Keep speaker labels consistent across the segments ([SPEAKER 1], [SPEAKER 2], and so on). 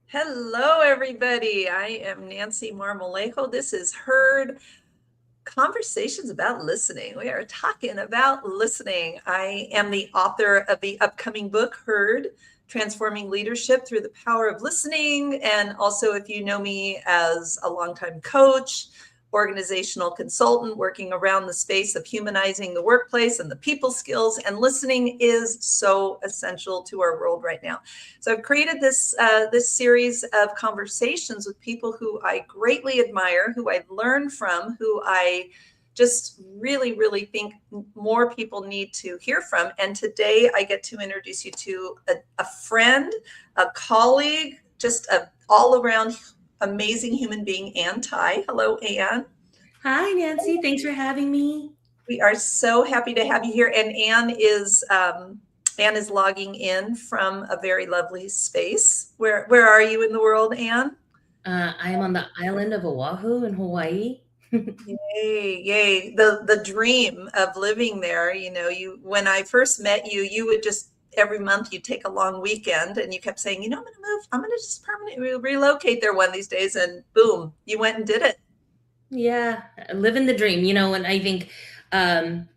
[SPEAKER 1] Hello, everybody. I am Nancy Marmolejo. This is Heard Conversations about Listening. We are talking about listening. I am the author of the upcoming book, Heard Transforming Leadership Through the Power of Listening. And also, if you know me as a longtime coach, organizational consultant working around the space of humanizing the workplace and the people skills, and listening is so essential to our world right now. So I've created this series of conversations with people who I greatly admire, who I've learned from, who I just really, really think more people need to hear from. And today I get to introduce you to a friend, a colleague, just an all around amazing human being, Ann Thai. Hello, Ann.
[SPEAKER 2] Hi, Nancy. Thanks for having me.
[SPEAKER 1] We are so happy to have you here. And Ann is logging in from a very lovely space. Where are you in the world, Ann?
[SPEAKER 2] I am on the island of Oahu in Hawaii.
[SPEAKER 1] Yay, yay. The dream of living there, you when I first met you, you would just every month you take a long weekend and you kept saying, I'm gonna move, I'm gonna just permanently relocate there one of these days, and boom, you went and did it.
[SPEAKER 2] Yeah, living the dream, and I think um,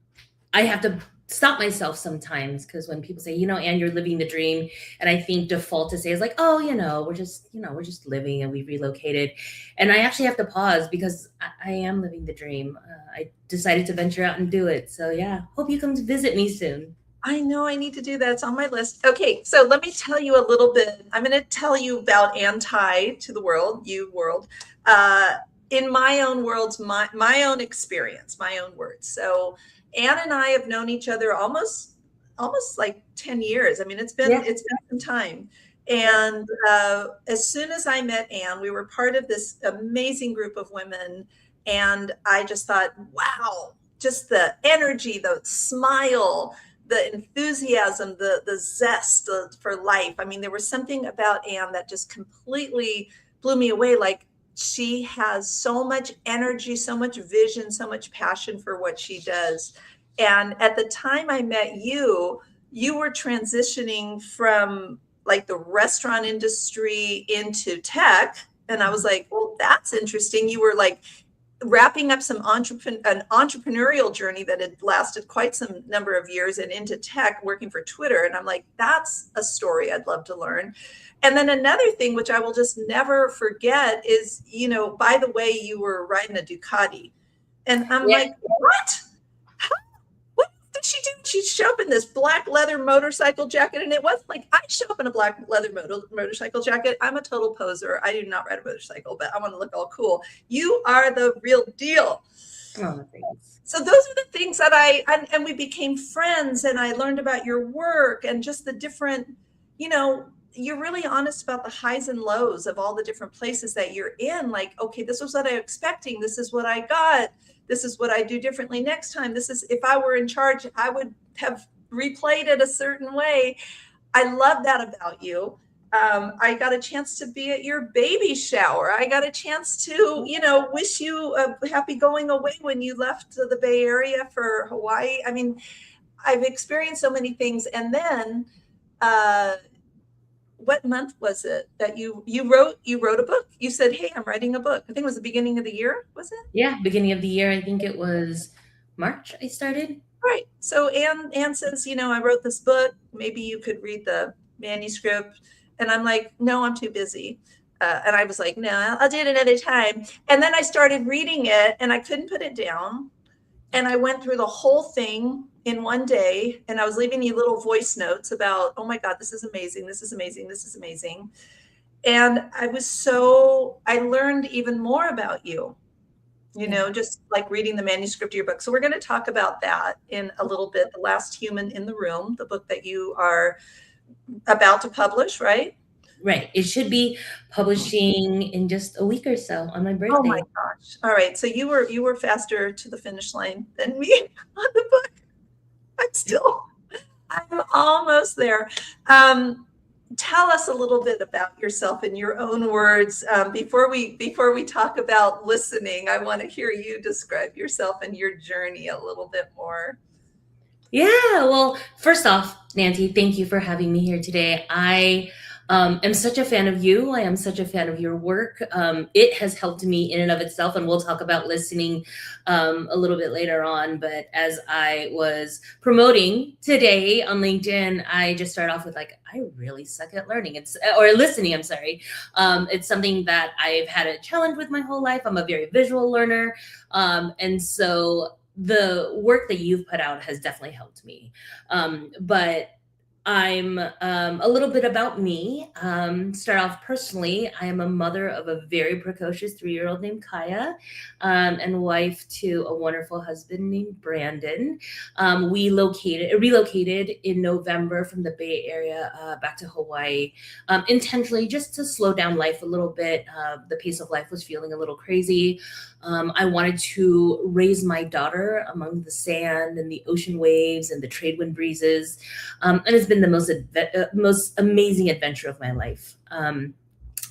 [SPEAKER 2] I have to stop myself sometimes because when people say, Anne, you're living the dream, and I think default to say is like, oh, we're just living and we relocated. And I actually have to pause because I am living the dream. I decided to venture out and do it. So yeah, hope you come to visit me soon.
[SPEAKER 1] I know I need to do that. It's on my list. Okay, so let me tell you a little bit. I'm going to tell you about Ann Thai to the world, you world, uh, in my own words, my own experience, my own words. So Ann and I have known each other almost like 10 years. I mean,
[SPEAKER 2] Yeah.
[SPEAKER 1] it's been some time.
[SPEAKER 2] Yep.
[SPEAKER 1] And as soon as I met Ann, we were part of this amazing group of women, and I just thought, wow, just the energy, the smile, the enthusiasm, the zest for life. I mean, there was something about Anne that just completely blew me away. Like, she has so much energy, so much vision, so much passion for what she does. And at the time I met you, you were transitioning from like the restaurant industry into tech. And I was like, well, that's interesting. You were like wrapping up an entrepreneurial journey that had lasted quite some number of years and into tech, working for Twitter. And I'm like, that's a story I'd love to learn. And then another thing, which I will just never forget, is, by the way, you were riding a Ducati. And I'm
[SPEAKER 2] Yeah.
[SPEAKER 1] like, what? What did she do? She'd show up in this black leather motorcycle jacket. And it wasn't like I show up in a black leather motorcycle jacket. I'm a total poser. I do not ride a motorcycle, but I want to look all cool. You are the real deal.
[SPEAKER 2] Oh, thanks.
[SPEAKER 1] So those are the things that and we became friends, and I learned about your work and just the different, you're really honest about the highs and lows of all the different places that you're in. Like, okay, this was what I'm expecting. This is what I got. This is what I do differently next time. This is, if I were in charge, I would have replayed it a certain way. I love that about you. I got a chance to be at your baby shower. I got a chance to, wish you a happy going away when you left the Bay Area for Hawaii. I mean, I've experienced so many things. And then, uh, what month was it that you wrote a book? You said, "Hey, I'm writing a book." I think it was the beginning of the year. Was it?
[SPEAKER 2] Yeah, beginning of the year, I think it was March I started.
[SPEAKER 1] Right. So Anne says, I wrote this book. Maybe you could read the manuscript. And I'm like, no, I'm too busy. And I was like, no, I'll do it another time. And then I started reading it and I couldn't put it down. And I went through the whole thing in one day. And I was leaving you little voice notes about, oh my God, this is amazing. This is amazing. This is amazing. And I learned even more about you,
[SPEAKER 2] Yeah.
[SPEAKER 1] just like reading the manuscript of your book. So we're going to talk about that in a little bit. The Last Human in the Room, the book that you are about to publish, right?
[SPEAKER 2] Right. It should be publishing in just a week or so on my
[SPEAKER 1] Oh my
[SPEAKER 2] birthday.
[SPEAKER 1] gosh. All right. So you were faster to the finish line than me on the book. I'm almost there. Um, Tell us a little bit about yourself in your own words. Before we talk about listening, I want to hear you describe yourself and your journey a little bit more.
[SPEAKER 2] Yeah. Well, first off, Nancy, thank you for having me here today. I'm such a fan of you. I am such a fan of your work. It has helped me in and of itself, and we'll talk about listening a little bit later on. But as I was promoting today on LinkedIn, I just started off with like, I really suck at learning. It's or listening. I'm sorry. It's something that I've had a challenge with my whole life. I'm a very visual learner, and so the work that you've put out has definitely helped me. But I'm a little bit about me. Start off personally. I am a mother of a very precocious 3-year-old named Kaya, and wife to a wonderful husband named Brandon. We relocated in November from the Bay Area back to Hawaii, intentionally just to slow down life a little bit. The pace of life was feeling a little crazy. I wanted to raise my daughter among the sand and the ocean waves and the trade wind breezes. And it's been the most amazing adventure of my life.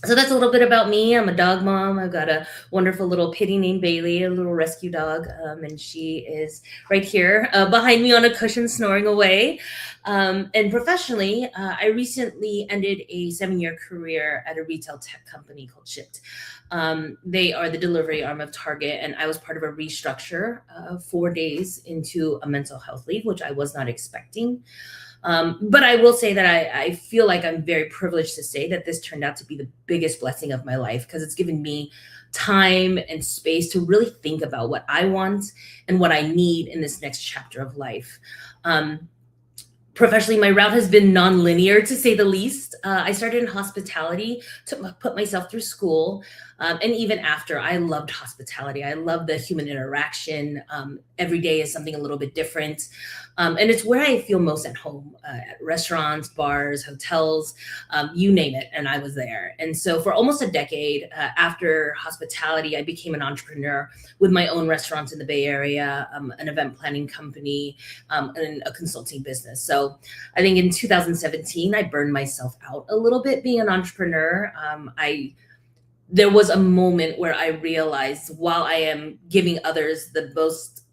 [SPEAKER 2] So that's a little bit about me. I'm a dog mom. I've got a wonderful little pitty named Bailey, a little rescue dog, and she is right here behind me on a cushion snoring away. And professionally, I recently ended a 7-year career at a retail tech company called Shipt. They are the delivery arm of Target, and I was part of a restructure 4 days into a mental health leave, which I was not expecting. But I will say that I feel like I'm very privileged to say that this turned out to be the biggest blessing of my life, because it's given me time and space to really think about what I want and what I need in this next chapter of life. Professionally, my route has been non-linear, to say the least. I started in hospitality, put myself through school, and even after, I loved hospitality. I love the human interaction. Every day is something a little bit different. And it's where I feel most at home, at restaurants, bars, hotels, you name it, and I was there. And so for almost a decade after hospitality, I became an entrepreneur with my own restaurants in the Bay Area, an event planning company, and a consulting business. So I think in 2017, I burned myself out a little bit being an entrepreneur. There was a moment where I realized, while I am giving others the most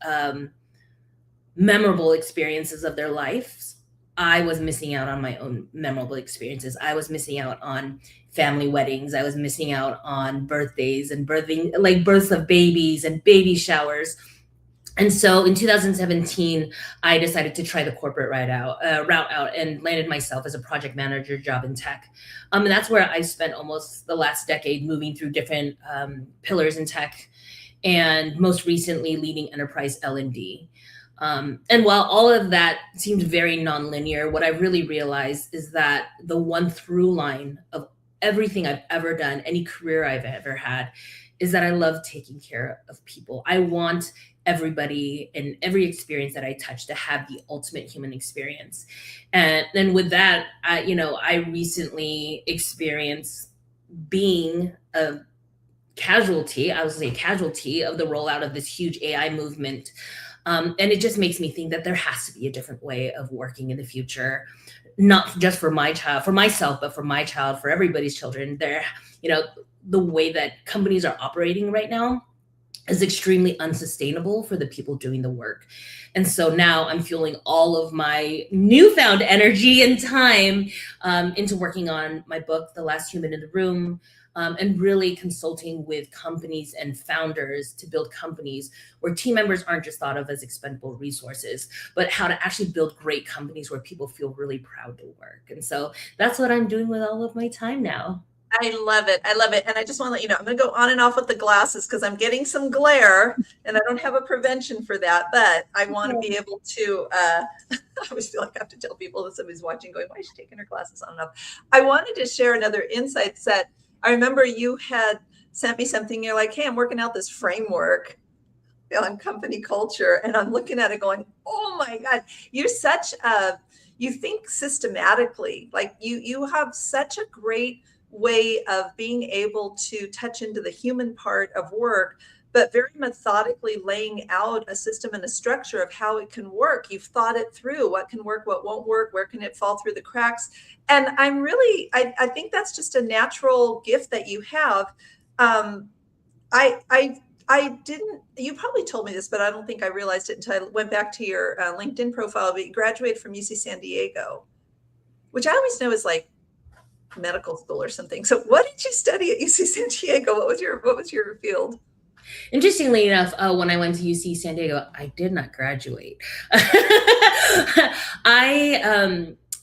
[SPEAKER 2] memorable experiences of their lives, I was missing out on my own memorable experiences. I was missing out on family weddings. I was missing out on birthdays and births of babies and baby showers. And so in 2017, I decided to try the corporate route out, and landed myself as a project manager job in tech. And that's where I spent almost the last decade moving through different pillars in tech, and most recently leading enterprise L&D. And while all of that seemed very nonlinear, what I really realized is that the one through line of everything I've ever done, any career I've ever had, is that I love taking care of people. I want everybody and every experience that I touch to have the ultimate human experience. And then with that, I recently experienced being a casualty, I was a casualty of the rollout of this huge AI movement. And it just makes me think that there has to be a different way of working in the future, not just for my child, for myself, but for my child, for everybody's children. The way that companies are operating right now is extremely unsustainable for the people doing the work. And so now I'm fueling all of my newfound energy and time into working on my book, The Last Human in the Room, and really consulting with companies and founders to build companies where team members aren't just thought of as expendable resources, but how to actually build great companies where people feel really proud to work. And so that's what I'm doing with all of my time now.
[SPEAKER 1] I love it. I love it. And I just want to let you know, I'm going to go on and off with the glasses because I'm getting some glare and I don't have a prevention for that. But I want to be able to, I always feel like I have to tell people that somebody's watching going, why is she taking her glasses on and off? I wanted to share another insight that I remember you had sent me something. You're like, hey, I'm working out this framework on company culture. And I'm looking at it going, oh my God, you're such a, you think systematically, like you have such a great way of being able to touch into the human part of work, but very methodically laying out a system and a structure of how it can work. You've thought it through, what can work, what won't work, where can it fall through the cracks. And I'm really, I think that's just a natural gift that you have. I didn't, you probably told me this, but I don't think I realized it until I went back to your LinkedIn profile, but you graduated from UC San Diego, which I always know is like medical school or something. So what did you study at UC San Diego? What was your field?
[SPEAKER 2] Interestingly enough, when I went to UC San Diego, I did not graduate.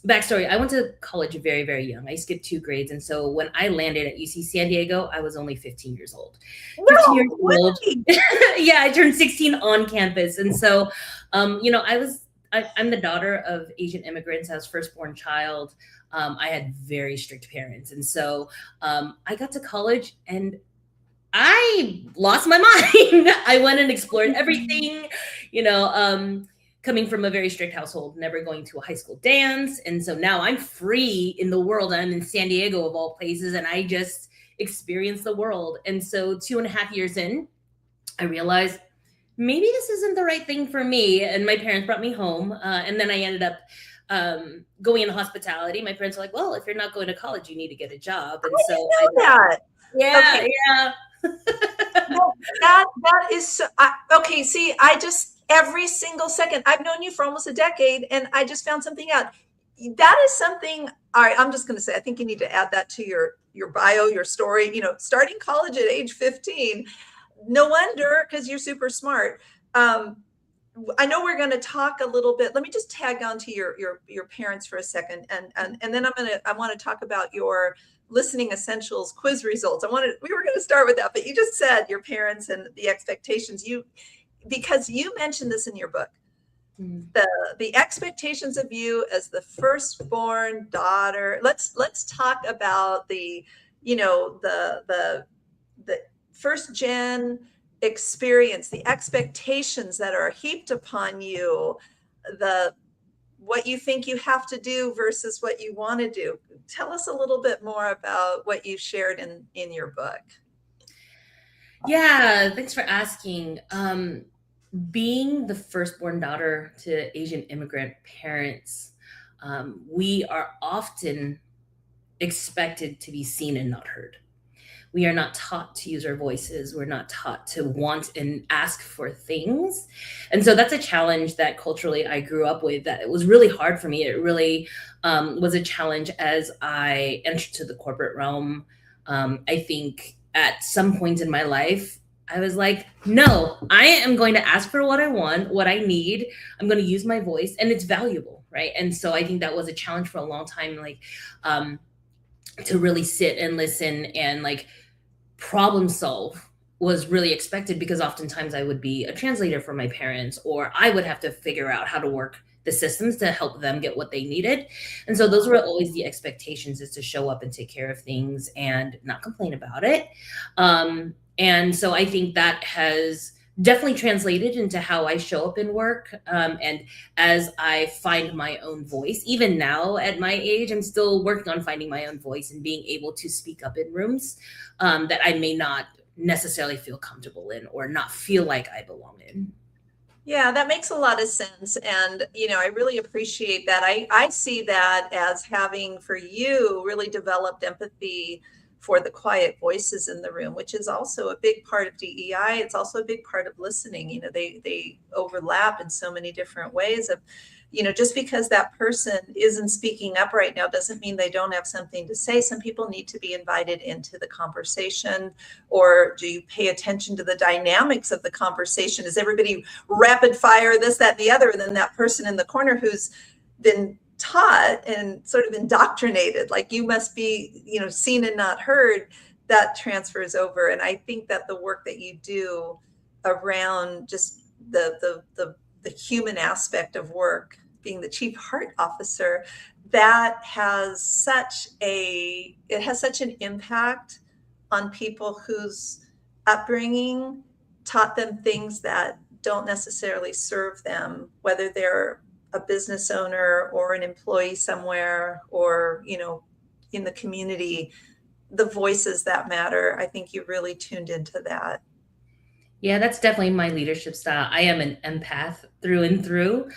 [SPEAKER 2] Backstory, I went to college very, very young. I skipped 2 grades. And so when I landed at UC San Diego, I was only 15 years old. 15 years old. Yeah, I turned 16 on campus. And so, I'm the daughter of Asian immigrants. I was firstborn child. I had very strict parents. And so I got to college and I lost my mind. I went and explored everything, coming from a very strict household, never going to a high school dance. And so now I'm free in the world. I'm in San Diego of all places, and I just experienced the world. And so 2.5 years in, I realized maybe this isn't the right thing for me. And my parents brought me home. And then I ended up going into hospitality. My parents were like, well, if you're not going to college, you need to get a job. And
[SPEAKER 1] I didn't know that.
[SPEAKER 2] Yeah,
[SPEAKER 1] Okay.
[SPEAKER 2] yeah.
[SPEAKER 1] No, that is so, okay. See, every single second, I've known you for almost a decade, and I just found something out. That is something. All right, I'm just going to say, I think you need to add that to your bio, your story. Starting college at age 15. No wonder, because you're super smart. I know we're going to talk a little bit. Let me just tag on to your parents for a second, and then I want to talk about your listening essentials quiz results. We were going to start with that, but you just said your parents and the expectations because you mentioned this in your book, the expectations of you as the firstborn daughter. Let's talk about the first gen experience, the expectations that are heaped upon you, what you think you have to do versus what you want to do. Tell us a little bit more about what you shared in your book.
[SPEAKER 2] Yeah, thanks for asking. Being the firstborn daughter to Asian immigrant parents, we are often expected to be seen and not heard. We are not taught to use our voices. We're not taught to want and ask for things. And so that's a challenge that culturally I grew up with, that it was really hard for me. It really was a challenge as I entered to the corporate realm. I think at some point in my life, I was like, no, I am going to ask for what I want, what I need. I'm going to use my voice, and it's valuable, right? And so I think that was a challenge for a long time, to really sit and listen and problem solve was really expected, because oftentimes I would be a translator for my parents, or I would have to figure out how to work the systems to help them get what they needed. And so those were always the expectations, is to show up and take care of things and not complain about it. And so I think that has definitely translated into how I show up in work. And as I find my own voice, even now at my age, I'm still working on finding my own voice and being able to speak up in rooms that I may not necessarily feel comfortable in or not feel like I belong in.
[SPEAKER 1] Yeah, that makes a lot of sense. And, I really appreciate that. I see that as having, for you, really developed empathy for the quiet voices in the room, which is also a big part of DEI. It's also a big part of listening. They overlap in so many different ways of, just because that person isn't speaking up right now doesn't mean they don't have something to say. Some people need to be invited into the conversation. Or do you pay attention to the dynamics of the conversation? Is everybody rapid fire, this, that, and the other? And then that person in the corner who's been taught and sort of indoctrinated, like you must be, seen and not heard, that transfers over. And I think that the work that you do around just the human aspect of work, being the chief heart officer, that has such an impact on people whose upbringing taught them things that don't necessarily serve them, whether they're a business owner or an employee somewhere, or, in the community. The voices that matter. I think you really tuned into that.
[SPEAKER 2] Yeah, that's definitely my leadership style. I am an empath through and through.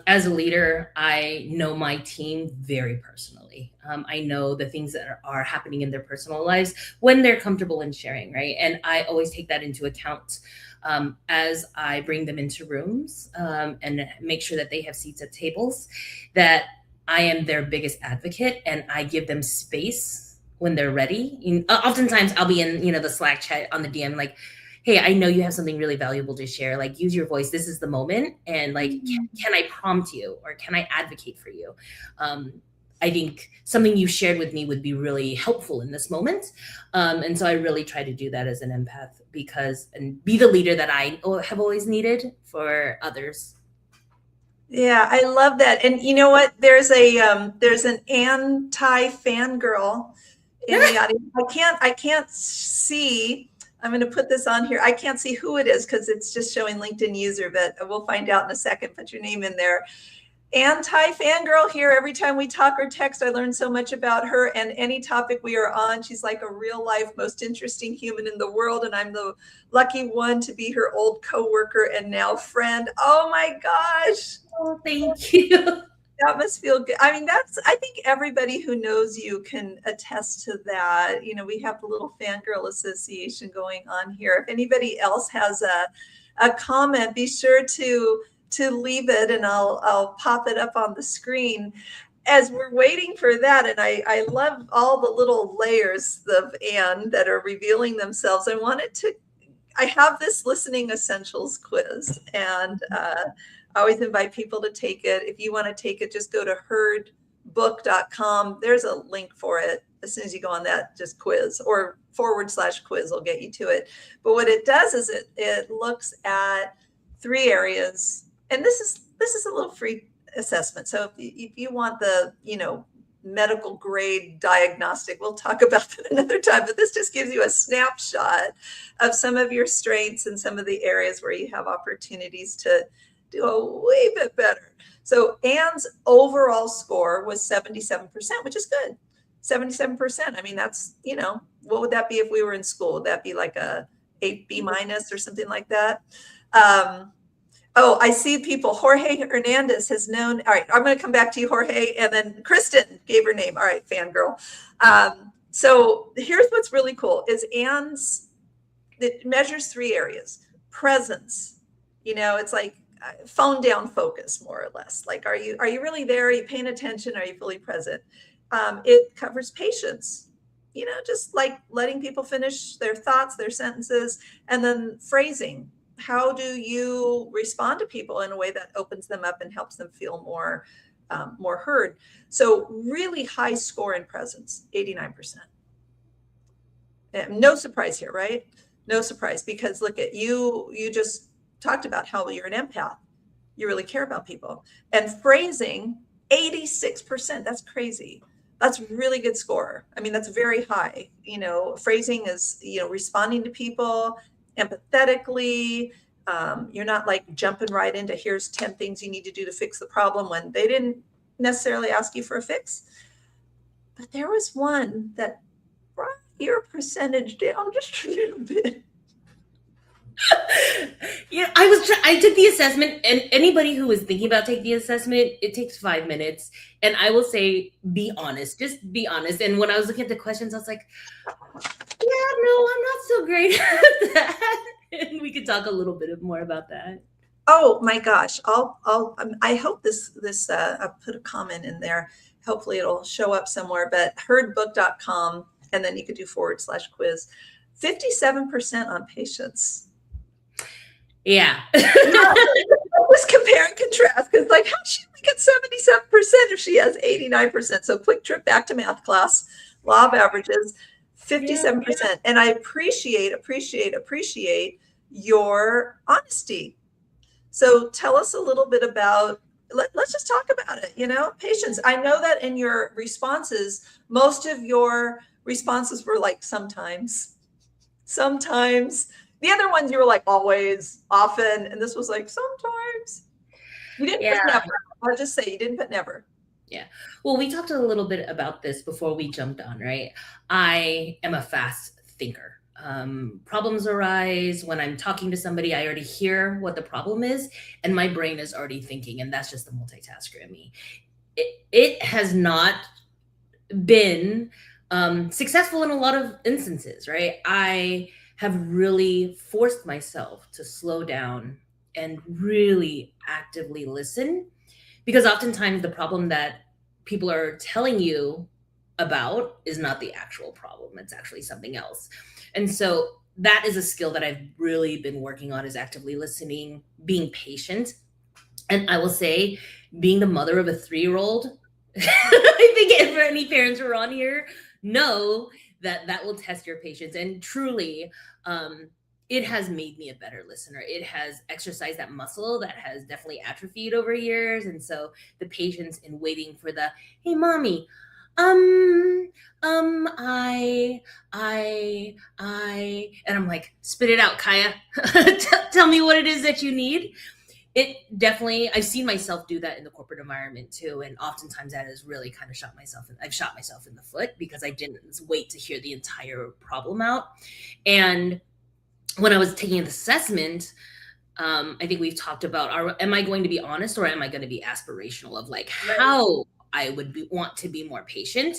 [SPEAKER 2] As a leader, I know my team very personally. I know the things that are happening in their personal lives when they're comfortable in sharing, right? And I always take that into account as I bring them into rooms and make sure that they have seats at tables, that I am their biggest advocate and I give them space when they're ready. Oftentimes I'll be in, the Slack chat on the DM, like, hey, I know you have something really valuable to share. Like, use your voice. This is the moment. And like, can I prompt you or can I advocate for you? I think something you shared with me would be really helpful in this moment. And so I really try to do that as an empath and be the leader that I have always needed for others.
[SPEAKER 1] Yeah, I love that. And you know what? There's an anti-fangirl in the audience. I can't see. I'm going to put this on here. I can't see who it is because it's just showing LinkedIn user, but we'll find out in a second. Put your name in there. Anti-fangirl here. Every time we talk or text, I learn so much about her, and any topic we are on, she's like a real life, most interesting human in the world. And I'm the lucky one to be her old coworker and now friend. Oh my gosh.
[SPEAKER 2] Oh, thank you.
[SPEAKER 1] That must feel good. I mean, I think everybody who knows you can attest to that. We have the little fangirl association going on here. If anybody else has a comment, be sure to leave it and I'll pop it up on the screen as we're waiting for that. And I love all the little layers of Anne that are revealing themselves. I have this listening essentials quiz, and I always invite people to take it. If you want to take it, just go to herdbook.com. There's a link for it. As soon as you go on that, just quiz or /quiz will get you to it. But what it does is it looks at 3 areas. And this is a little free assessment. So if you want the, medical grade diagnostic, we'll talk about that another time. But this just gives you a snapshot of some of your strengths and some of the areas where you have opportunities to do a way bit better. So Anne's overall score was 77%, which is good. 77%. I mean, that's, what would that be if we were in school? Would that be like a 8B- or something like that? Oh, I see people. Jorge Hernandez has known. All right, I'm going to come back to you, Jorge. And then Kristen gave her name. All right, fangirl. So here's what's really cool is it measures 3 areas. Presence. It's like phone down focus, more or less. Like, are you really there? Are you paying attention? Are you fully present? It covers patience. Just like letting people finish their thoughts, their sentences, and then phrasing. How do you respond to people in a way that opens them up and helps them feel more heard? So really high score in presence, 89%. And no surprise here, right? No surprise, because look at you just talked about how you're an empath. You really care about people. And phrasing, 86%. That's crazy. That's really good score. I mean, that's very high. Phrasing is, responding to people empathetically. You're not like jumping right into here's 10 things you need to do to fix the problem when they didn't necessarily ask you for a fix. But there was one that brought your percentage down just a little bit.
[SPEAKER 2] Yeah, I took the assessment, and anybody who is thinking about taking the assessment, it takes 5 minutes. And I will say, be honest, just be honest. And when I was looking at the questions, I was like, yeah, no, I'm not so great at that. And we could talk a little bit more about that.
[SPEAKER 1] Oh my gosh. I hope I'll put a comment in there. Hopefully it'll show up somewhere, but herdbook.com, and then you could do /quiz. 57% on patience.
[SPEAKER 2] Yeah.
[SPEAKER 1] Let's compare and contrast, because like, how'd she get 77% if she has 89%? So quick trip back to math class, law of averages, 57%. Yeah. And I appreciate your honesty. So tell us a little bit about, let's just talk about it, patience. I know that in your responses, most of your responses were like sometimes. The other ones you were like always, often, and this was like sometimes. You didn't put never. I'll just say you didn't put never.
[SPEAKER 2] Yeah. Well, we talked a little bit about this before we jumped on, right? I am a fast thinker. Problems arise when I'm talking to somebody. I already hear what the problem is, and my brain is already thinking, and that's just the multitasker in me. It has not been successful in a lot of instances, right? I have really forced myself to slow down and really actively listen, because oftentimes the problem that people are telling you about is not the actual problem. It's actually something else. And so that is a skill that I've really been working on, is actively listening, being patient. And I will say, being the mother of a 3-year-old, I think if any parents who are on here know that that will test your patience. And truly, it has made me a better listener. It has exercised that muscle that has definitely atrophied over years. And so the patience in waiting for the, hey, mommy, and I'm like, spit it out, Kaya. Tell me what it is that you need. It definitely, I've seen myself do that in the corporate environment too. And oftentimes that has really kind of I've shot myself in the foot, because I didn't wait to hear the entire problem out. And when I was taking an assessment, I think we've talked about, am I going to be honest, or am I going to be aspirational of like how I would want to be more patient?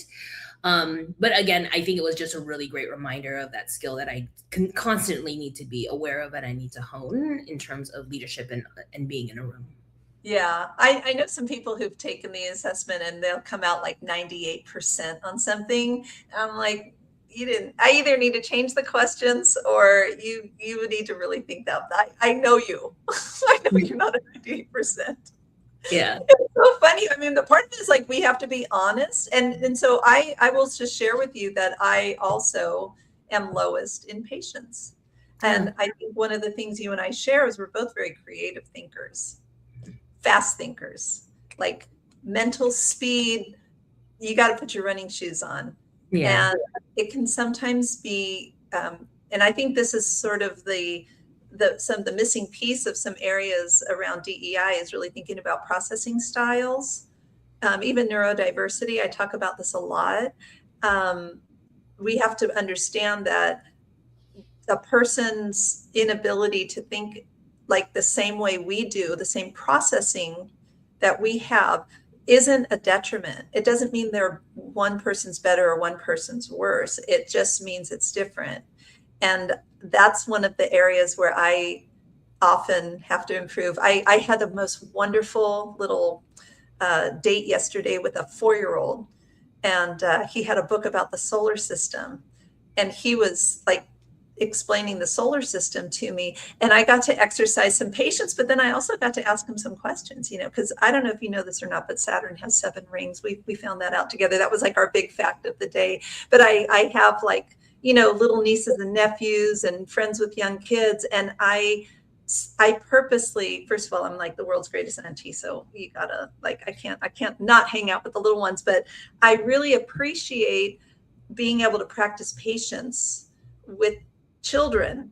[SPEAKER 2] But again, I think it was just a really great reminder of that skill that I constantly need to be aware of, and I need to hone in terms of leadership and being in a room.
[SPEAKER 1] Yeah, I know some people who've taken the assessment and they'll come out like 98% on something. And I'm like, I either need to change the questions, or you would need to really think that. I know you. I know you're not at 98%.
[SPEAKER 2] Yeah.
[SPEAKER 1] It's so funny. I mean, the part of it is like, we have to be honest. And so I will just share with you that I also am lowest in patience. And I think one of the things you and I share is we're both very creative thinkers, fast thinkers, like mental speed. You got to put your running shoes on.
[SPEAKER 2] Yeah.
[SPEAKER 1] And it can sometimes be, and I think this is sort of the missing piece of some areas around DEI, is really thinking about processing styles, even neurodiversity. I talk about this a lot. We have to understand that a person's inability to think like the same way we do, the same processing that we have, isn't a detriment. It doesn't mean one person's better or one person's worse. It just means it's different. And that's one of the areas where I often have to improve. I had the most wonderful little date yesterday with a 4-year-old, and he had a book about the solar system, and he was like explaining the solar system to me, and I got to exercise some patience, but then I also got to ask him some questions, because I don't know if you know this or not, but Saturn has 7 rings. We found that out together. That was like our big fact of the day. But I have like, little nieces and nephews and friends with young kids, and I purposely, first of all, I'm like the world's greatest auntie, so you gotta, like, I can't not hang out with the little ones, but I really appreciate being able to practice patience with children,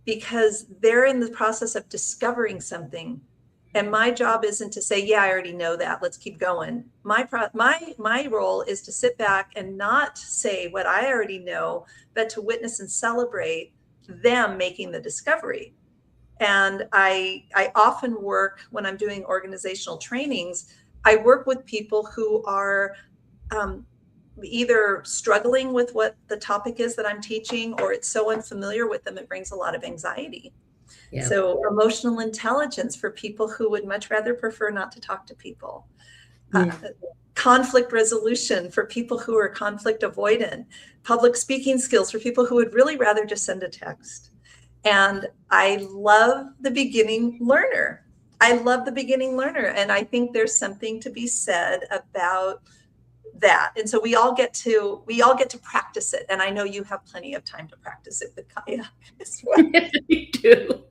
[SPEAKER 1] because they're in the process of discovering something, and my job isn't to say, yeah, I already know that, let's keep going. My role is to sit back and not say what I already know, but to witness and celebrate them making the discovery. And I often work, when I'm doing organizational trainings, I work with people who are either struggling with what the topic is that I'm teaching, or it's so unfamiliar with them, it brings a lot of anxiety. Yeah. So emotional intelligence for people who would much rather prefer not to talk to people. Yeah. Conflict resolution for people who are conflict avoidant. Public speaking skills for people who would really rather just send a text. And I love the beginning learner. And I think there's something to be said about that. And so we all get to practice it. And I know you have plenty of time to practice it with Kaya as well.
[SPEAKER 2] You do.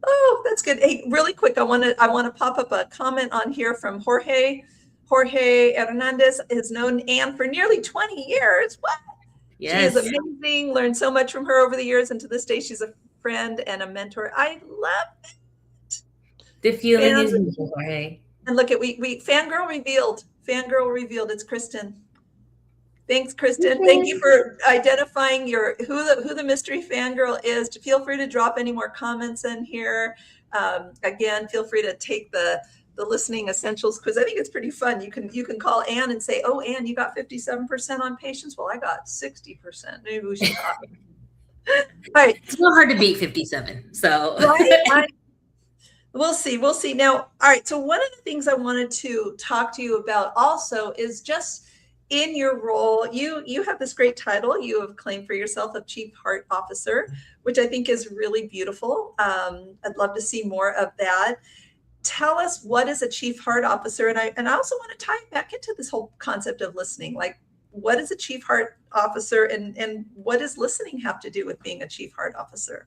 [SPEAKER 1] Oh, that's good. Hey, really quick, I want to pop up a comment on here from Jorge. Jorge Hernandez has known Anne for nearly 20 years. What? Yes. She is amazing. Learned so much from her over the years, and to this day, she's a friend and a mentor. I love it.
[SPEAKER 2] The feeling is mutual, Jorge.
[SPEAKER 1] And look at we Fangirl revealed. Fangirl revealed. It's Kristen. Thanks, Kristen. Thank you for identifying who the mystery fangirl is. Feel free to drop any more comments in here. Again, feel free to take the listening essentials quiz. I think it's pretty fun. You can call Anne and say, "Oh, Anne, you got 57% on patience. Well, I got 60%. Maybe we should talk." All right.
[SPEAKER 2] It's not hard to beat 57. So
[SPEAKER 1] right. We'll see. We'll see. Now, all right. So, one of the things I wanted to talk to you about also is just in your role, you have this great title. You have claimed for yourself of Chief Heart Officer, which I think is really beautiful. I'd love to see more of that. Tell us, what is a Chief Heart Officer? And I also want to tie it back into this whole concept of listening. Like, what is a Chief Heart Officer, and what does listening have to do with being a Chief Heart Officer?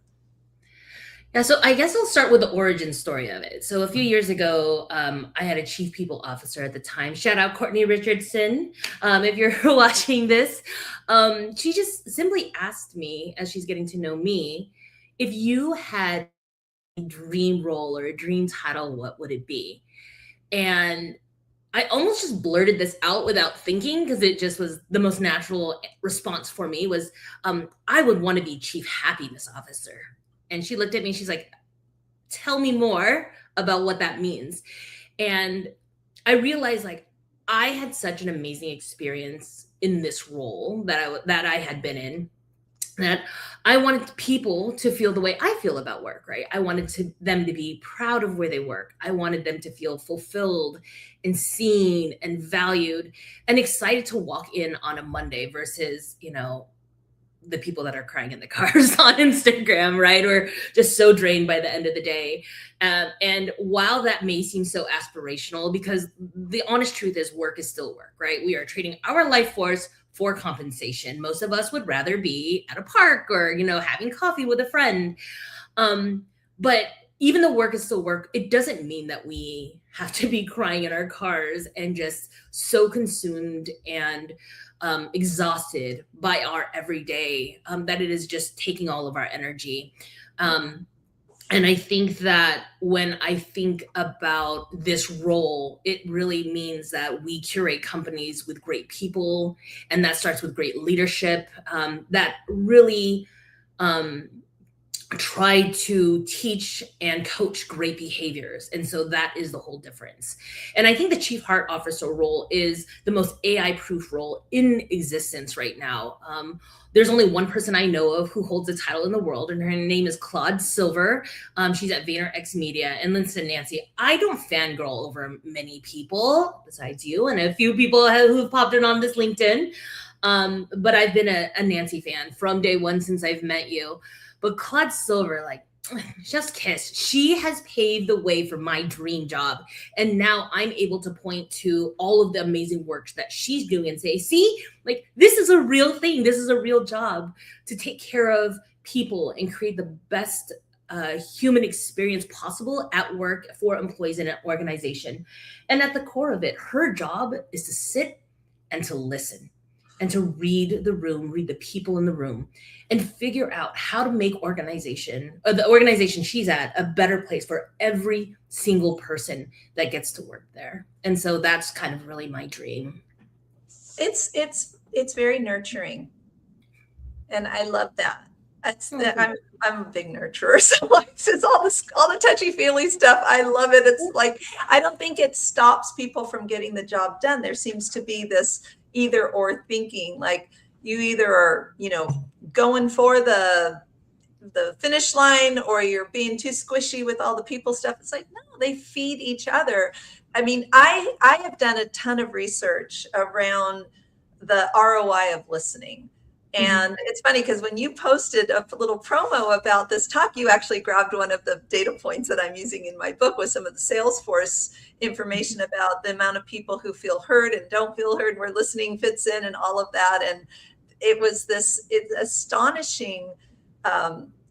[SPEAKER 2] Yeah, so I guess I'll start with the origin story of it. So a few years ago, I had a chief people officer at the time. Shout out Courtney Richardson, if you're watching this. She just simply asked me, as she's getting to know me, if you had a dream role or a dream title, what would it be? And I almost just blurted this out without thinking because it just was the most natural response for me was, I would want to be chief happiness officer. And she looked at me, she's like, tell me more about what that means. And I realized like I had such an amazing experience in this role that I had been in, that I wanted people to feel the way I feel about work, right? I wanted them to be proud of where they work. I wanted them to feel fulfilled and seen and valued and excited to walk in on a Monday versus, the people that are crying in the cars on Instagram, right? Or just so drained by the end of the day. And while that may seem so aspirational, because the honest truth is work is still work, right? We are trading our life force for compensation. Most of us would rather be at a park or, having coffee with a friend. But even though work is still work, it doesn't mean that we have to be crying in our cars and just so consumed and exhausted by our everyday that it is just taking all of our energy. And I think that when I think about this role, it really means that we curate companies with great people, and that starts with great leadership that really try to teach and coach great behaviors. And so that is the whole difference. And I think the Chief Heart Officer role is the most AI proof role in existence right now. There's only one person I know of who holds the title in the world, and her name is Claude Silver. She's at VaynerX Media. And listen, Nancy, I don't fangirl over many people besides you and a few people who've popped in on this LinkedIn. But I've been a Nancy fan from day one since I've met you. But Claude Silver, like, just kiss. She has paved the way for my dream job. And now I'm able to point to all of the amazing work that she's doing and say, see, like, this is a real thing. This is a real job to take care of people and create the best human experience possible at work for employees in an organization. And at the core of it, her job is to sit and to listen and to read the room, read the people in the room, and figure out how to make the organization she's at a better place for every single person that gets to work there. And so that's kind of really my dream.
[SPEAKER 1] It's very nurturing, and I love that. I'm a big nurturer, so like, it's all the touchy feely stuff. I love it. It's like, I don't think it stops people from getting the job done. There seems to be this either or thinking, like, you either are, going for the finish line, or you're being too squishy with all the people stuff. It's like, no, they feed each other. I mean, I have done a ton of research around the ROI of listening. And it's funny because when you posted a little promo about this talk, you actually grabbed one of the data points that I'm using in my book with some of the Salesforce information about the amount of people who feel heard and don't feel heard, where listening fits in and all of that. And it was this astonishing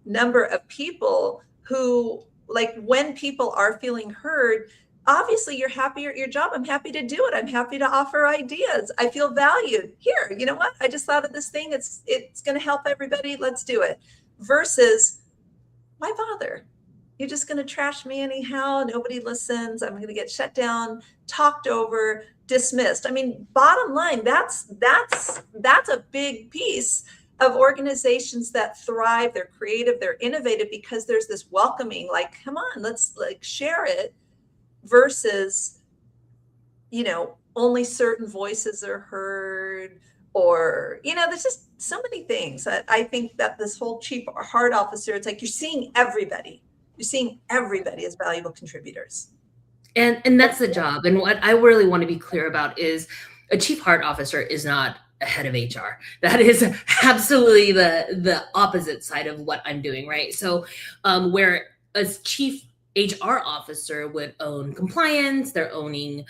[SPEAKER 1] number of people who, like, when people are feeling heard, obviously you're happy at your job. I'm happy to do it. I'm happy to offer ideas. I feel valued. Here, you know what? I just thought of this thing. It's going to help everybody. Let's do it. Versus, why bother? You're just going to trash me anyhow. Nobody listens. I'm going to get shut down, talked over, dismissed. I mean, bottom line, that's a big piece of organizations that thrive. They're creative, they're innovative, because there's this welcoming, like, come on, let's like share it, versus, only certain voices are heard, or, there's just so many things that I think that this whole Chief Heart Officer, it's like you're seeing everybody. You're seeing everybody as valuable contributors.
[SPEAKER 2] And that's the job. And what I really want to be clear about is a chief heart officer is not a head of HR. That is absolutely the opposite side of what I'm doing, right? So where a chief HR officer would own compliance, they're owning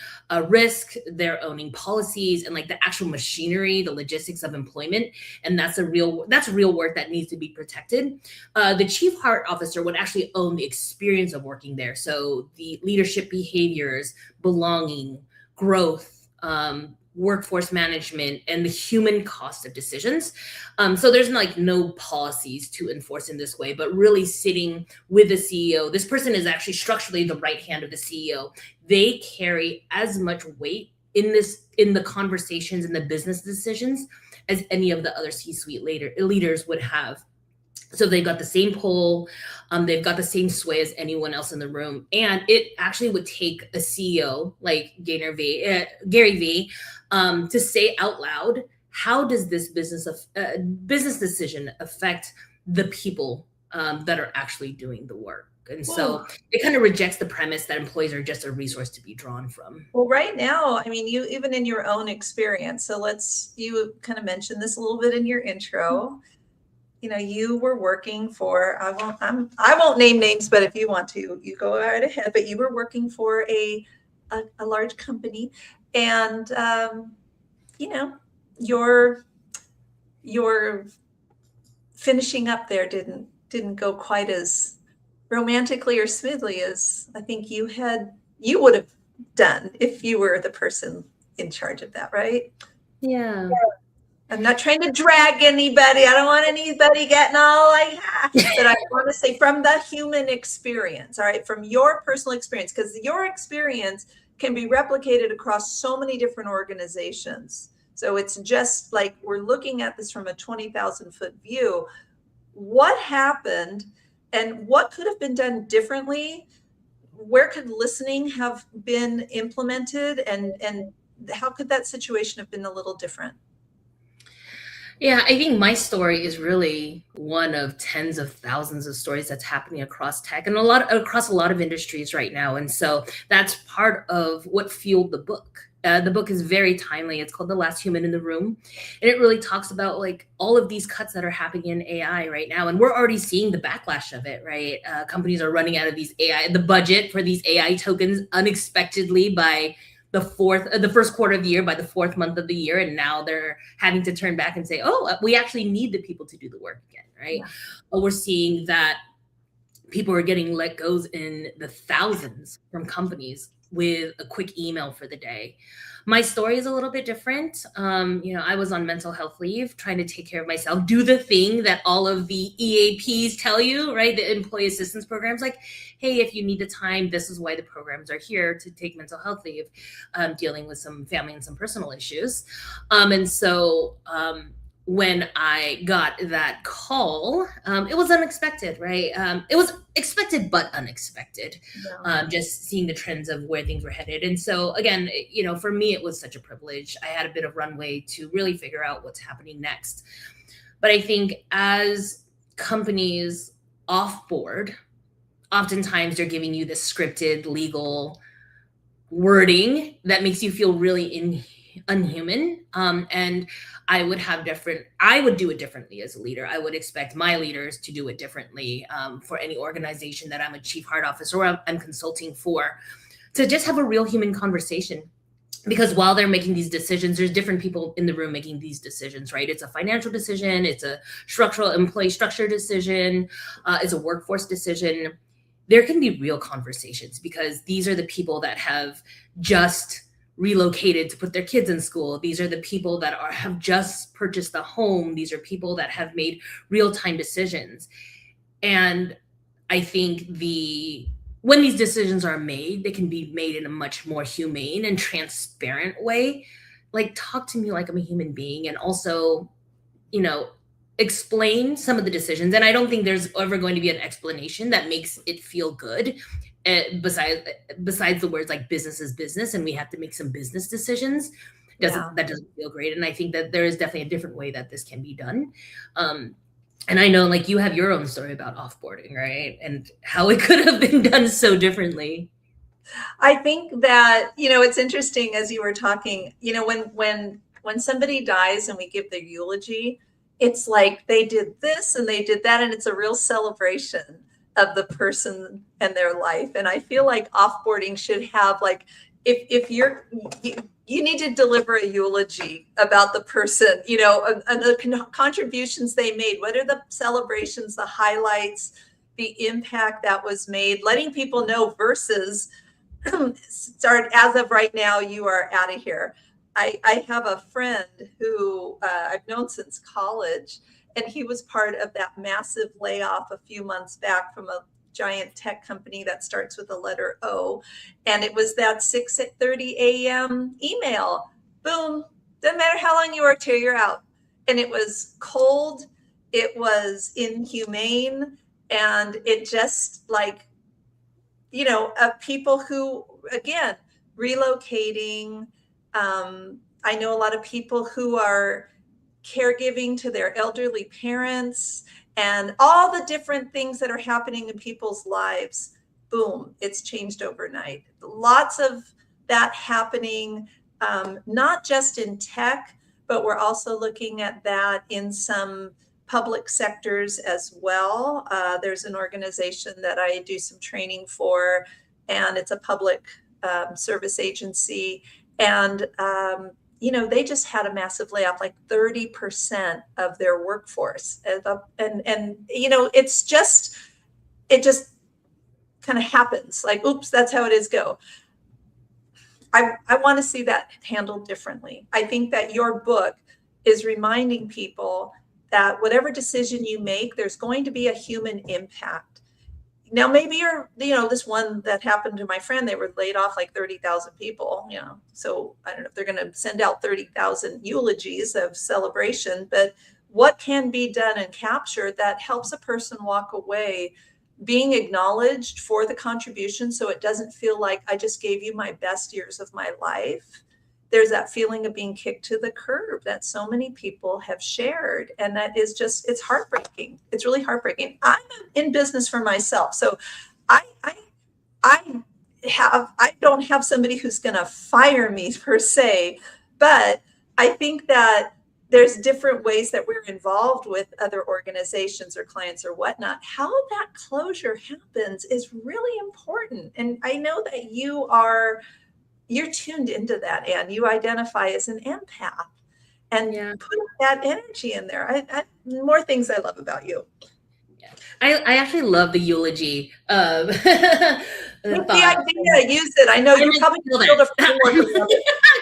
[SPEAKER 2] risk, they're owning policies and like the actual machinery, the logistics of employment. And that's real work that needs to be protected. The chief heart officer would actually own the experience of working there. So the leadership behaviors, belonging, growth, workforce management, and the human cost of decisions. So there's like no policies to enforce in this way, but really sitting with the CEO. This person is actually structurally the right hand of the CEO. They carry as much weight in the conversations and the business decisions as any of the other C-suite leaders would have. So they've got the same pull, they've got the same sway as anyone else in the room. And it actually would take a CEO like Gary Vee to say out loud, how does this business decision affect the people that are actually doing the work? And so it kind of rejects the premise that employees are just a resource to be drawn from.
[SPEAKER 1] Well, right now, I mean, you even in your own experience, so you kind of mentioned this a little bit in your intro. You know, you were working for, I won't name names, but if you want to, you go right ahead. But you were working for a large company, and you know, your finishing up there didn't go quite as romantically or smoothly as I think you would have done if you were the person in charge of that, right?
[SPEAKER 2] Yeah.
[SPEAKER 1] I'm not trying to drag anybody. I don't want anybody getting all like, but I want to say from the human experience, all right, from your personal experience, because your experience can be replicated across so many different organizations. So it's just like we're looking at this from a 20,000-foot view. What happened and what could have been done differently? Where could listening have been implemented, and how could that situation have been a little different?
[SPEAKER 2] Yeah, I think my story is really one of tens of thousands of stories that's happening across tech and across a lot of industries right now. And so that's part of what fueled the book. The book is very timely. It's called The Last Human in the Room. And it really talks about like all of these cuts that are happening in AI right now. And we're already seeing the backlash of it, right? Companies are running out of the budget for these AI tokens unexpectedly by the first quarter of the year, by the fourth month of the year. And now they're having to turn back and say, oh, we actually need the people to do the work again, right? Yeah. But we're seeing that people are getting let goes in the thousands from companies with a quick email for the day. My story is a little bit different. I was on mental health leave, trying to take care of myself, do the thing that all of the EAPs tell you, right? The employee assistance programs, like, hey, if you need the time, this is why the programs are here to take mental health leave, dealing with some family and some personal issues. When I got that call, it was unexpected, right? It was expected, but unexpected, just seeing the trends of where things were headed. And so again, for me, it was such a privilege. I had a bit of runway to really figure out what's happening next. But I think as companies offboard, oftentimes they're giving you this scripted legal wording that makes you feel really unhuman. And I would do it differently as a leader. I would expect my leaders to do it differently for any organization that I'm a chief heart officer or I'm consulting for, to just have a real human conversation. Because while they're making these decisions, there's different people in the room making these decisions, right? It's a financial decision, it's a structural employee structure decision, it's a workforce decision. There can be real conversations because these are the people that have just relocated to put their kids in school. These are the people that have just purchased a home. These are people that have made real-time decisions. And I think when these decisions are made, they can be made in a much more humane and transparent way. Like, talk to me like I'm a human being, and also, explain some of the decisions. And I don't think there's ever going to be an explanation that makes it feel good. Besides the words like business is business and we have to make some business decisions, that doesn't feel great. And I think that there is definitely a different way that this can be done. And I know like you have your own story about offboarding, right? And how it could have been done so differently.
[SPEAKER 1] I think that, it's interesting as you were talking, when somebody dies and we give their eulogy, it's like they did this and they did that, and it's a real celebration of the person and their life. And I feel like offboarding should have like, if you need to deliver a eulogy about the person, and the contributions they made. What are the celebrations, the highlights, the impact that was made, letting people know versus start as of right now, you are out of here. I have a friend who I've known since college, and he was part of that massive layoff a few months back from a giant tech company that starts with the letter O. And it was that 6:30 a.m. email. Boom. Doesn't matter how long you worked here, you're out. And it was cold. It was inhumane. And it just like, people who, again, relocating. I know a lot of people who are caregiving to their elderly parents and all the different things that are happening in people's lives. Boom, it's changed overnight. Lots of that happening, not just in tech, but we're also looking at that in some public sectors as well. There's an organization that I do some training for, and it's a public service agency. And, they just had a massive layoff, like 30% of their workforce. It just kind of happens like, oops, that's how it is go. I want to see that handled differently. I think that your book is reminding people that whatever decision you make, there's going to be a human impact. Now, maybe this one that happened to my friend, they were laid off like 30,000 people, so I don't know if they're going to send out 30,000 eulogies of celebration, but what can be done and captured that helps a person walk away being acknowledged for the contribution, so it doesn't feel like I just gave you my best years of my life. There's that feeling of being kicked to the curb that so many people have shared. And that is just, it's heartbreaking. It's really heartbreaking. I'm in business for myself. So I don't have somebody who's going to fire me per se, but I think that there's different ways that we're involved with other organizations or clients or whatnot. How that closure happens is really important. And I know that you're tuned into that, and you identify as an empath, and put that energy in there. More things I love about you.
[SPEAKER 2] Yeah. I actually love the eulogy.
[SPEAKER 1] The idea, use it. I know you probably build a framework.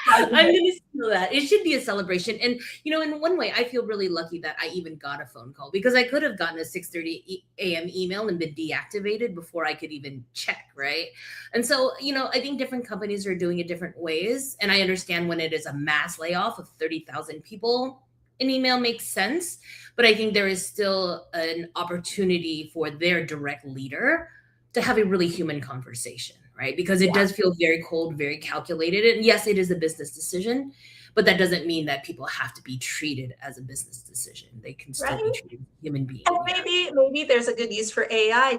[SPEAKER 2] I'm going to steal that. It should be a celebration. And, in one way, I feel really lucky that I even got a phone call, because I could have gotten a 6:30 a.m. email and been deactivated before I could even check, right? And so, I think different companies are doing it different ways. And I understand when it is a mass layoff of 30,000 people, an email makes sense. But I think there is still an opportunity for their direct leader to have a really human conversation, right? Because it does feel very cold, very calculated. And yes, it is a business decision, but that doesn't mean that people have to be treated as a business decision. They can still be treated as human beings.
[SPEAKER 1] And maybe there's a good use for AI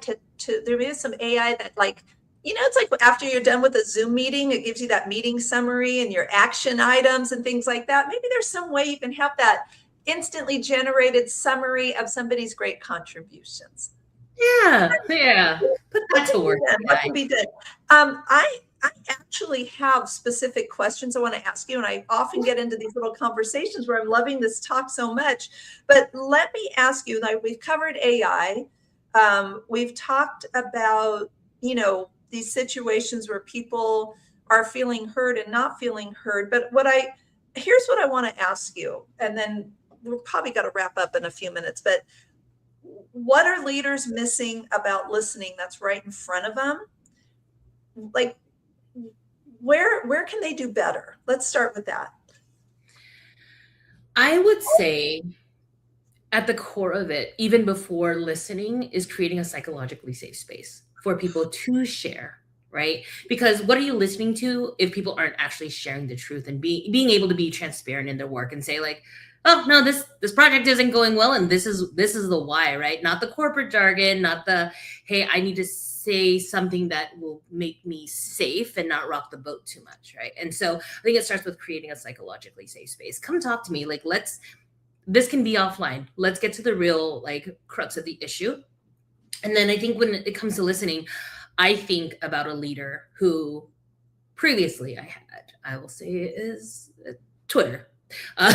[SPEAKER 1] there is some AI that it's like after you're done with a Zoom meeting, it gives you that meeting summary and your action items and things like that. Maybe there's some way you can have that instantly generated summary of somebody's great contributions.
[SPEAKER 2] Yeah. Put that to work.
[SPEAKER 1] That can be done. I actually have specific questions I want to ask you, and I often get into these little conversations where I'm loving this talk so much. But let me ask you, we've covered AI. We've talked about, these situations where people are feeling heard and not feeling heard. But here's what I want to ask you, and then we're probably got to wrap up in a few minutes, but what are leaders missing about listening that's right in front of them? Like, where can they do better? Let's start with that.
[SPEAKER 2] I would say at the core of it, even before listening, is creating a psychologically safe space for people to share, right? Because what are you listening to if people aren't actually sharing the truth and being able to be transparent in their work and say like, oh no, this project isn't going well, and this is the why, right? Not the corporate jargon, not the, hey, I need to say something that will make me safe and not rock the boat too much, right? And so I think it starts with creating a psychologically safe space. Come talk to me, like, this can be offline. Let's get to the real, like, crux of the issue. And then I think when it comes to listening, I think about a leader who previously I will say, is Twitter. Uh,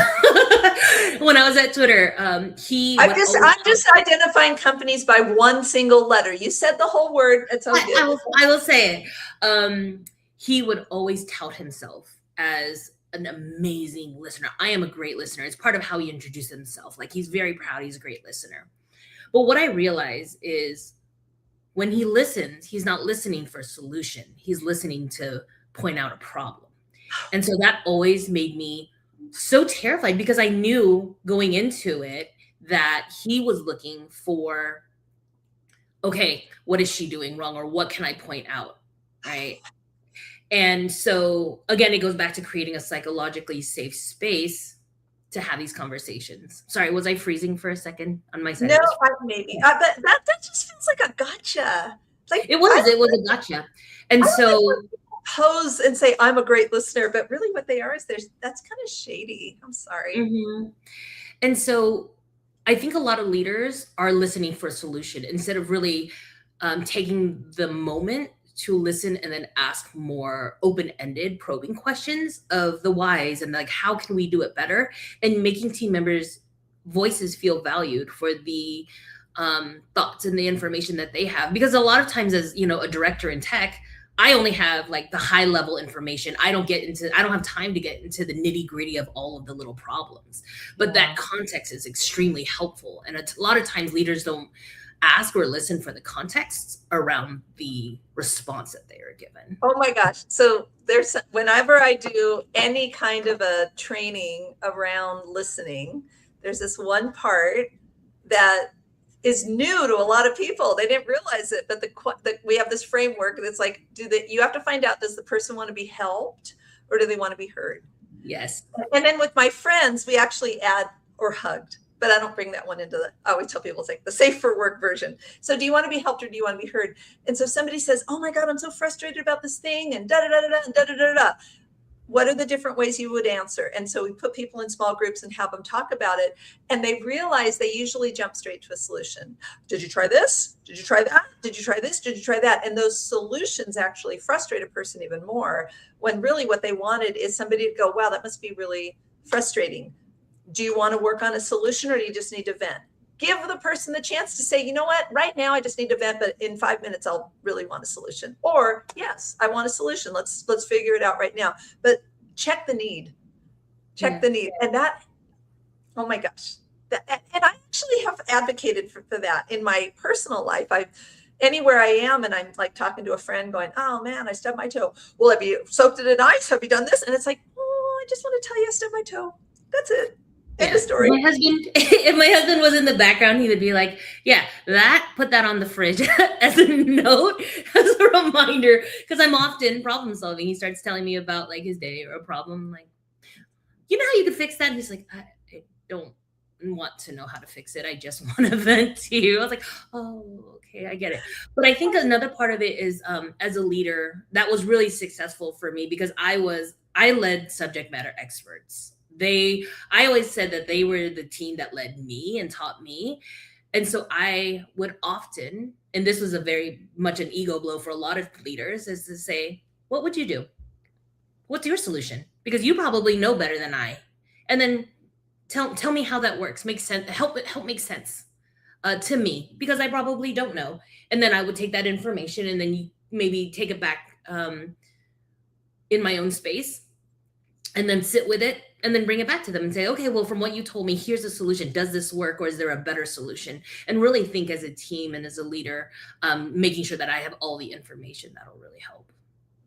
[SPEAKER 2] when I was at Twitter,
[SPEAKER 1] I'm just identifying companies by one single letter. You said the whole word. It's all good.
[SPEAKER 2] I will say it. He would always tout himself as an amazing listener. I am a great listener. It's part of how he introduced himself. Like, he's very proud. He's a great listener. But what I realize is when he listens, he's not listening for a solution. He's listening to point out a problem. And so that always made me so terrified, because I knew going into it that he was looking for, okay, what is she doing wrong, or what can I point out, right? And so again, it goes back to creating a psychologically safe space to have these conversations. Sorry, was I freezing for a second on my side?
[SPEAKER 1] No, maybe. But that just feels like a gotcha. Like,
[SPEAKER 2] it was a gotcha. And so
[SPEAKER 1] pose and say, I'm a great listener, but really what they are is that's kind of shady. I'm sorry.
[SPEAKER 2] Mm-hmm. And so I think a lot of leaders are listening for a solution instead of really taking the moment to listen and then ask more open-ended probing questions of the whys and, like, how can we do it better, and making team members' voices feel valued for the thoughts and the information that they have. Because a lot of times, as you know, a director in tech, I only have, like, the high level information. I don't have time to get into the nitty gritty of all of the little problems, but that context is extremely helpful. And a lot of times leaders don't ask or listen for the context around the response that they are given.
[SPEAKER 1] Oh my gosh. So whenever I do any kind of a training around listening, there's this one part that is new to a lot of people. They didn't realize it, but we have this framework that's like, you have to find out, does the person want to be helped or do they want to be heard?
[SPEAKER 2] Yes.
[SPEAKER 1] And then with my friends, we actually add or hugged, but I don't bring that one into I always tell people, it's like the safe for work version. So do you want to be helped or do you want to be heard? And so somebody says, oh my God, I'm so frustrated about this thing, and da-da-da-da-da, and da-da-da-da. What are the different ways you would answer? And so we put people in small groups and have them talk about it. And they realize they usually jump straight to a solution. Did you try this? Did you try that? Did you try this? Did you try that? And those solutions actually frustrate a person even more, when really what they wanted is somebody to go, wow, that must be really frustrating. Do you want to work on a solution, or do you just need to vent? Give the person the chance to say, you know what, right now I just need to vent, but in 5 minutes I'll really want a solution. Or, yes, I want a solution. Let's figure it out right now. But check the need. The need. And that, oh my gosh. And I actually have advocated for that in my personal life. Anywhere I am and I'm, like, talking to a friend going, oh man, I stubbed my toe. Well, have you soaked it in ice? Have you done this? And it's like, oh, I just want to tell you I stubbed my toe. That's it. End of story.
[SPEAKER 2] If my husband was in the background, he would be like, yeah, put that on the fridge as a note, as a reminder, because I'm often problem solving. He starts telling me about, like, his day or a problem. Like, you know how you could fix that? And he's like, I don't want to know how to fix it. I just want to vent to you. I was like, oh, okay, I get it. But I think another part of it is, as a leader, that was really successful for me, because I led subject matter experts. I always said that they were the team that led me and taught me. And so I would often, and this was a very much an ego blow for a lot of leaders, is to say, what would you do? What's your solution? Because you probably know better than I. And then tell me how that works. Make sense. Help make sense to me, because I probably don't know. And then I would take that information and then maybe take it back in my own space, and then sit with it, and then bring it back to them and say, okay, well, from what you told me, here's a solution. Does this work, or is there a better solution? And really think as a team and as a leader, making sure that I have all the information that'll really help.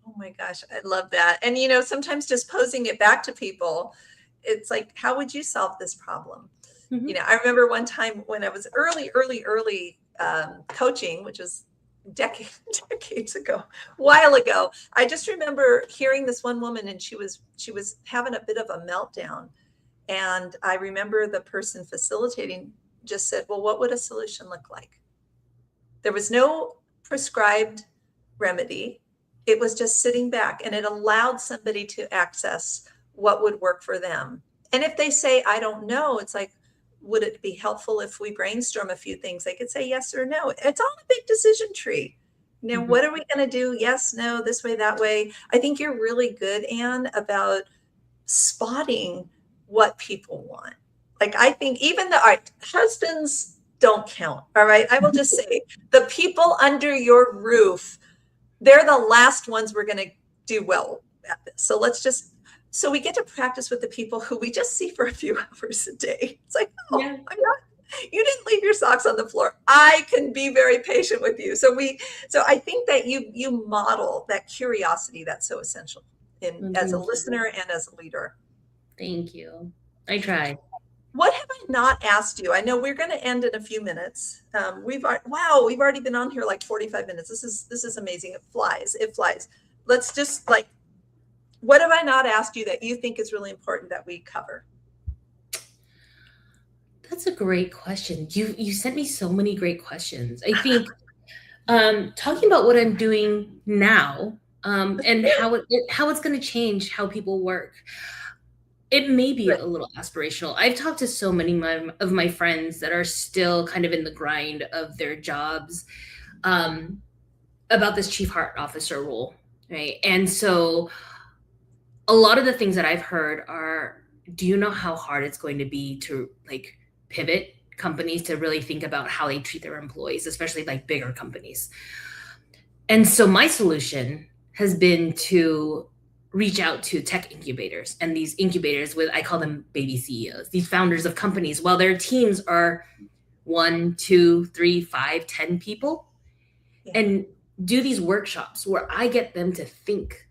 [SPEAKER 1] Oh my gosh, I love that. And, sometimes just posing it back to people, it's like, how would you solve this problem? Mm-hmm. I remember one time when I was early coaching, which was decades ago, a while ago. I just remember hearing this one woman, and she was having a bit of a meltdown, And I remember the person facilitating just said, well, what would a solution look like? There was no prescribed remedy. It was just sitting back, and it allowed somebody to access what would work for them. And if they say, I don't know, it's like, would it be helpful if we brainstorm a few things? They could say yes or no. It's all a big decision tree. Now,
[SPEAKER 2] Mhm.
[SPEAKER 1] what are we going to do? Yes, no, this way, that way. I think you're really good, Anne, about spotting what people want. Like, I think even the husbands don't count. All right. I will just say the people under your roof, they're the last ones we're going to do well at this. So so we get to practice with the people who we just see for a few hours a day. It's like, oh,
[SPEAKER 2] Yeah.
[SPEAKER 1] you didn't leave your socks on the floor. I can be very patient with you. So I think that you model that curiosity that's so essential as a listener and as a leader.
[SPEAKER 2] Thank you. I try.
[SPEAKER 1] What have I not asked you? I know we're going to end in a few minutes. We've already been on here like 45 minutes. This is amazing. It flies. It flies. Let's just what have I not asked you that you think is really important that we cover?
[SPEAKER 2] That's a great question. You sent me so many great questions. I think talking about what I'm doing now, and how it's going to change how people work. It may be a little aspirational. I've talked to so many of my friends that are still kind of in the grind of their jobs, about this chief heart officer role, right? And so a lot of the things that I've heard are, do you know how hard it's going to be to like pivot companies to really think about how they treat their employees, especially like bigger companies? And so my solution has been to reach out to tech incubators, and these incubators I call them baby CEOs, these founders of companies. While their teams are 1, 2, 3, 5, 10 people, and do these workshops where I get them to think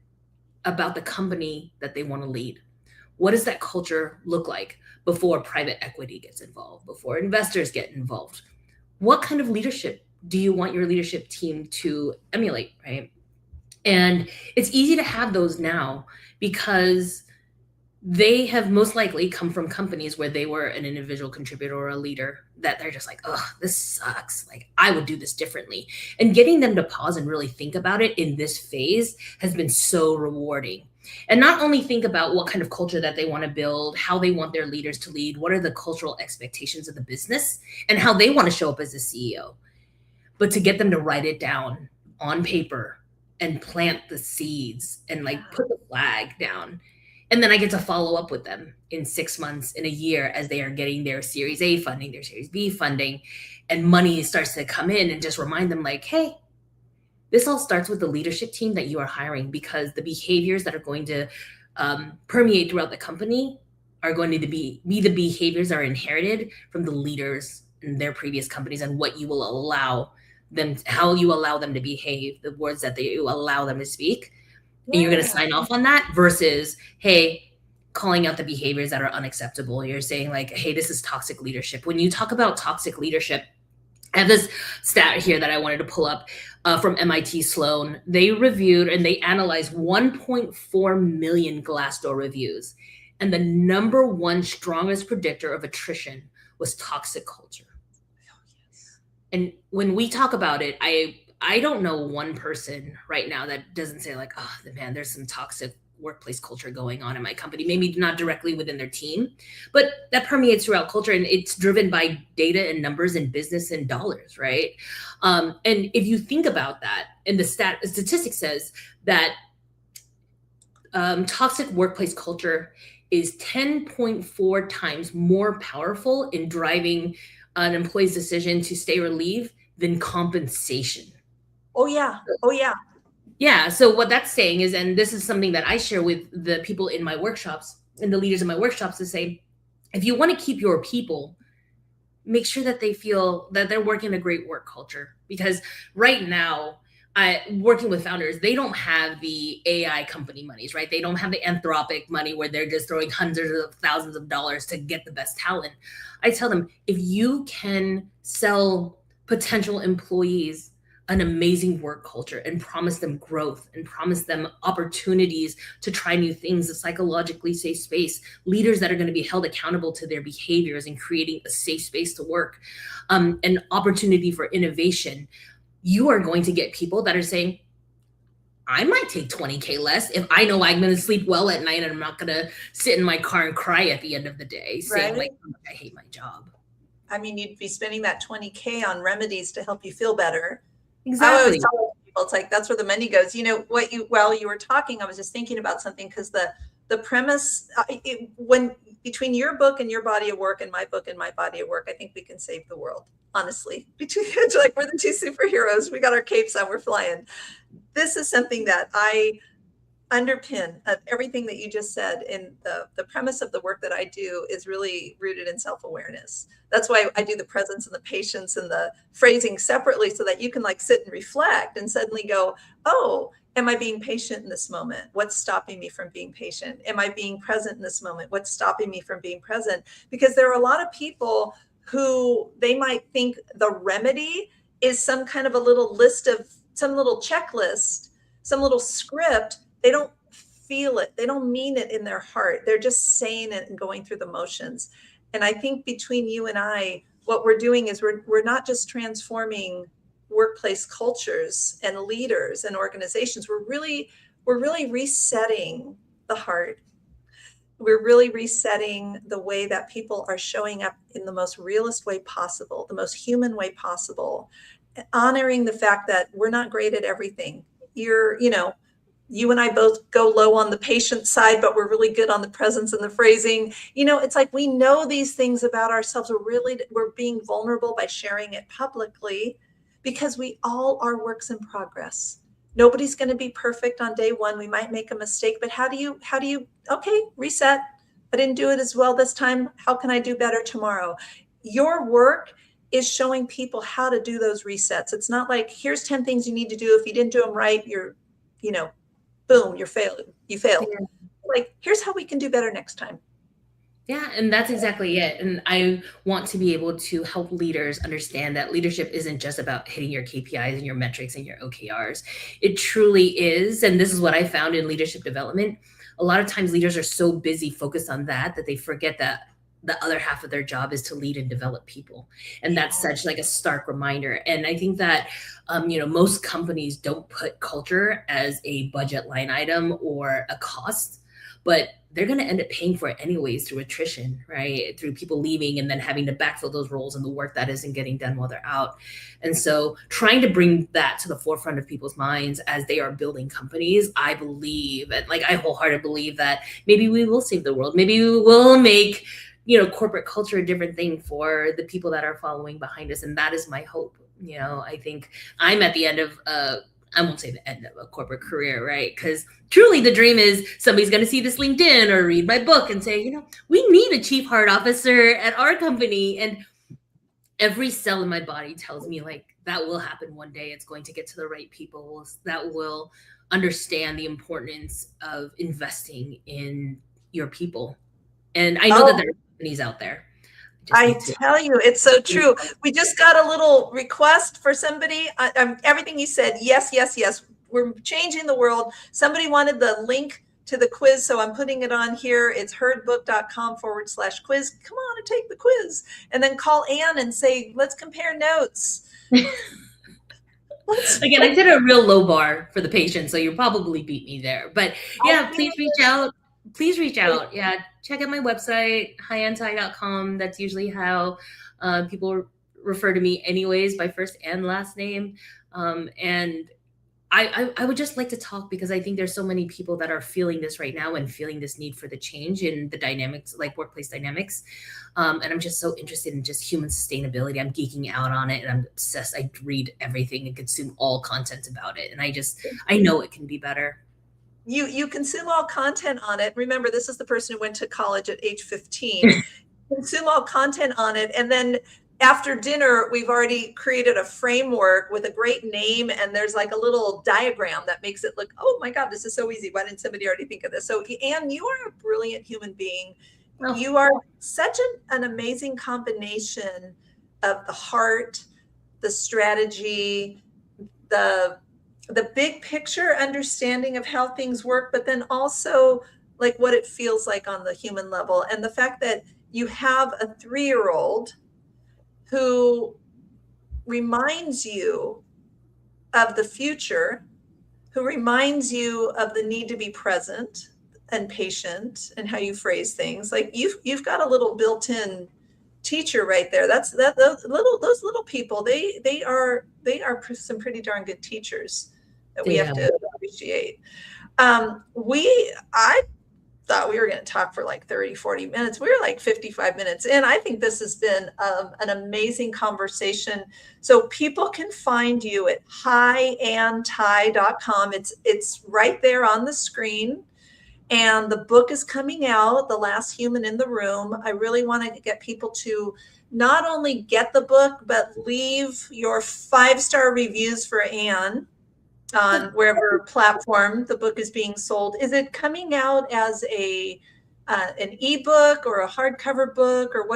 [SPEAKER 2] about the company that they want to lead. What does that culture look like before private equity gets involved, before investors get involved? What kind of leadership do you want your leadership team to emulate, right? And it's easy to have those now because they have most likely come from companies where they were an individual contributor or a leader that they're just like, oh, this sucks. Like, I would do this differently. And getting them to pause and really think about it in this phase has been so rewarding. And not only think about what kind of culture that they want to build, how they want their leaders to lead, what are the cultural expectations of the business, and how they want to show up as a CEO, but to get them to write it down on paper and plant the seeds and like put the flag down. And then I get to follow up with them in 6 months, in a year, as they are getting their Series A funding, their Series B funding, and money starts to come in, and just remind them like, hey, this all starts with the leadership team that you are hiring, because the behaviors that are going to permeate throughout the company are going to be the behaviors that are inherited from the leaders in their previous companies, and what you will allow them, how you allow them to behave, the words that you allow them to speak. And you're going to sign off on that, versus, hey, calling out the behaviors that are unacceptable. You're saying like, hey, this is toxic leadership. When you talk about toxic leadership, I have this stat here that I wanted to pull up from MIT Sloan. They reviewed and they analyzed 1.4 million Glassdoor reviews. And the number one strongest predictor of attrition was toxic culture. And when we talk about it, I don't know one person right now that doesn't say like, oh man, there's some toxic workplace culture going on in my company. Maybe not directly within their team, but that permeates throughout culture, and it's driven by data and numbers and business and dollars, right? And if you think about that, and the statistic says that toxic workplace culture is 10.4 times more powerful in driving an employee's decision to stay or leave than compensation.
[SPEAKER 1] Oh, yeah. Oh, yeah.
[SPEAKER 2] Yeah. So what that's saying is, and this is something that I share with the people in my workshops and the leaders in my workshops, to say, if you want to keep your people, make sure that they feel that they're working a great work culture. Because right now, working with founders, they don't have the AI company monies, right? They don't have the Anthropic money where they're just throwing hundreds of thousands of dollars to get the best talent. I tell them, if you can sell potential employees an amazing work culture and promise them growth and promise them opportunities to try new things, a psychologically safe space, leaders that are going to be held accountable to their behaviors and creating a safe space to work, an opportunity for innovation, you are going to get people that are saying, I might take 20K less if I know I'm going to sleep well at night and I'm not going to sit in my car and cry at the end of the day saying, like, oh, I hate my job.
[SPEAKER 1] I mean, you'd be spending that 20K on remedies to help you feel better.
[SPEAKER 2] Exactly.
[SPEAKER 1] I always tell people, it's like, that's where the money goes. You know, while you were talking, I was just thinking about something, because the premise, when between your book and your body of work and my book and my body of work, I think we can save the world, honestly. Between, it's like we're the two superheroes. We got our capes on, we're flying. This is something that I underpin of everything that you just said. In the premise of the work that I do is really rooted in self-awareness. That's why I do the presence and the patience and the phrasing separately, so that you can like sit and reflect and suddenly go, oh, am I being patient in this moment? What's stopping me from being patient? Am I being present in this moment? What's stopping me from being present? Because there are a lot of people who, they might think the remedy is some kind of a little list of some little checklist, some little script. They don't feel it. They don't mean it in their heart. They're just saying it and going through the motions. And I think between you and I, what we're doing is we're not just transforming workplace cultures and leaders and organizations. We're really resetting the heart. We're really resetting the way that people are showing up in the most realist way possible, the most human way possible, honoring the fact that we're not great at everything. You and I both go low on the patient side, but we're really good on the presence and the phrasing. It's like we know these things about ourselves. We're being vulnerable by sharing it publicly, because we all are works in progress. Nobody's going to be perfect on day one. We might make a mistake, but how do you, okay, reset. I didn't do it as well this time. How can I do better tomorrow? Your work is showing people how to do those resets. It's not like, here's 10 things you need to do. If you didn't do them right, boom, you failed. Yeah. Like, here's how we can do better next time.
[SPEAKER 2] Yeah, and that's exactly it. And I want to be able to help leaders understand that leadership isn't just about hitting your KPIs and your metrics and your OKRs. It truly is. And this is what I found in leadership development. A lot of times leaders are so busy focused on that they forget that the other half of their job is to lead and develop people. And that's such like a stark reminder. And I think that, most companies don't put culture as a budget line item or a cost, but they're going to end up paying for it anyways through attrition, right? Through people leaving and then having to backfill those roles and the work that isn't getting done while they're out. And so trying to bring that to the forefront of people's minds as they are building companies, I believe, and like I wholeheartedly believe that maybe we will save the world. Maybe we will make corporate culture a different thing for the people that are following behind us. And that is my hope. I think I'm at the end of, I won't say the end of a corporate career, right? Because truly the dream is somebody's going to see this LinkedIn or read my book and say, we need a chief heart officer at our company. And every cell in my body tells me like that will happen one day. It's going to get to the right people that will understand the importance of investing in your people. And I know that there are companies out there.
[SPEAKER 1] I tell you, it's so true. We just got a little request for somebody. Everything you said, yes, yes, yes. We're changing the world. Somebody wanted the link to the quiz, so I'm putting it on here. It's herdbook.com/quiz. Come on and take the quiz. And then call Ann and say, let's compare notes.
[SPEAKER 2] Again, I did a real low bar for the patient, so you probably beat me there. But yeah, please reach out. Please reach out. Yeah, check out my website, hyantai.com. That's usually how people refer to me anyways, by first and last name. And I would just like to talk, because I think there's so many people that are feeling this right now and feeling this need for the change in the dynamics, like workplace dynamics. And I'm just so interested in just human sustainability. I'm geeking out on it and I'm obsessed. I read everything and consume all content about it. And I know it can be better.
[SPEAKER 1] You consume all content on it. Remember, this is the person who went to college at age 15. Consume all content on it. And then after dinner, we've already created a framework with a great name. And there's like a little diagram that makes it look, oh my God, this is so easy. Why didn't somebody already think of this? So Ann, you are a brilliant human being. Oh. You are such an amazing combination of the heart, the strategy, the big picture understanding of how things work, but then also like what it feels like on the human level. And the fact that you have a 3-year-old who reminds you of the future, who reminds you of the need to be present and patient and how you phrase things. Like you've got a little built-in teacher right there. Those little people, they are some pretty darn good teachers that we have to appreciate. I thought we were going to talk for like 30-40 minutes. We were like 55 minutes in. I think this has been an amazing conversation. So people can find you at hianntai.com. It's right there on the screen. And the book is coming out, The Last Human in the Room. I really want to get people to not only get the book, but leave your 5-star reviews for Anne on wherever platform the book is being sold. Is it coming out as an ebook or a hardcover book, or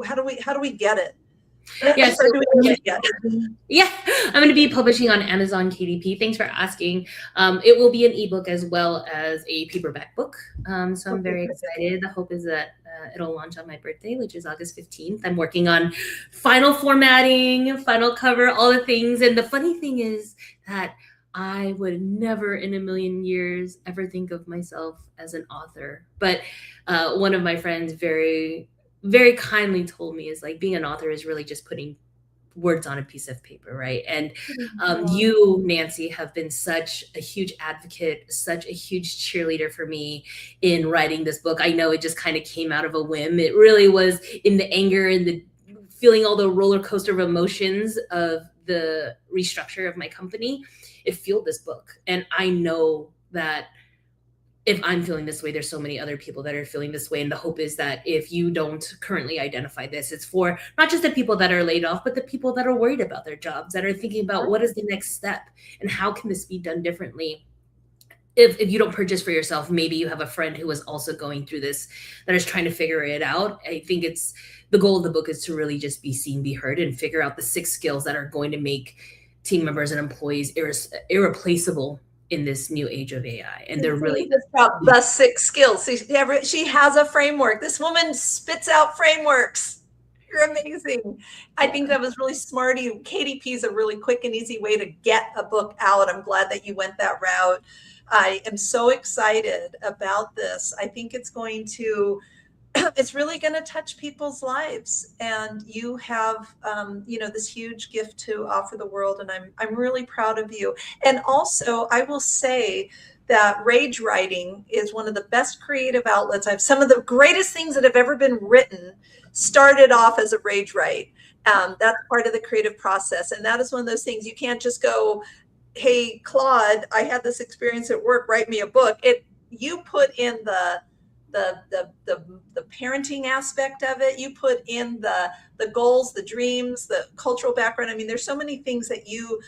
[SPEAKER 1] how do we get it?
[SPEAKER 2] Yeah, I'm going to be publishing on Amazon KDP. Thanks for asking. It will be an ebook as well as a paperback book. So I'm very excited. The hope is that it'll launch on my birthday, which is August 15th. I'm working on final formatting, final cover, all the things. And the funny thing is that I would never in a million years ever think of myself as an author. But one of my friends very kindly told me is like, being an author is really just putting words on a piece of paper, right? And you, Nancy, have been such a huge advocate, such a huge cheerleader for me in writing this book. I know it just kind of came out of a whim. It really was in the anger and the feeling all the roller coaster of emotions of the restructure of my company. It fueled this book. And I know that if I'm feeling this way, there's so many other people that are feeling this way. And the hope is that if you don't currently identify this, it's for not just the people that are laid off, but the people that are worried about their jobs, that are thinking about what is the next step and how can this be done differently. If you don't purchase for yourself, maybe you have a friend who is also going through this, that is trying to figure it out. I think the goal of the book is to really just be seen, be heard, and figure out the 6 skills that are going to make team members and employees irreplaceable in this new age of AI. And they're really
[SPEAKER 1] the 6 skills. She has a framework. This woman spits out frameworks. You're amazing. I think that was really smart. KDP is a really quick and easy way to get a book out. I'm glad that you went that route. I am so excited about this. I think it's really going to touch people's lives, and you have this huge gift to offer the world, and I'm really proud of you. And also, I will say that rage writing is one of the best creative outlets. I have some of the greatest things that have ever been written started off as a rage write. That's part of the creative process, and that is one of those things you can't just go, hey Claude, I had this experience at work, write me a book. You put in the parenting aspect of it. You put in the goals, the dreams, the cultural background. I mean, there's so many things that you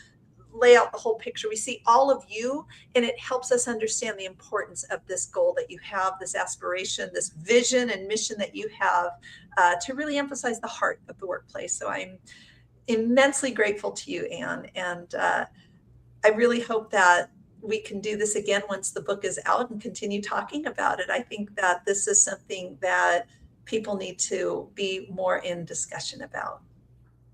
[SPEAKER 1] lay out the whole picture. We see all of you, and it helps us understand the importance of this goal that you have, this aspiration, this vision and mission that you have to really emphasize the heart of the workplace. So I'm immensely grateful to you, Anne. And I really hope that we can do this again once the book is out and continue talking about it. I think that this is something that people need to be more in discussion about.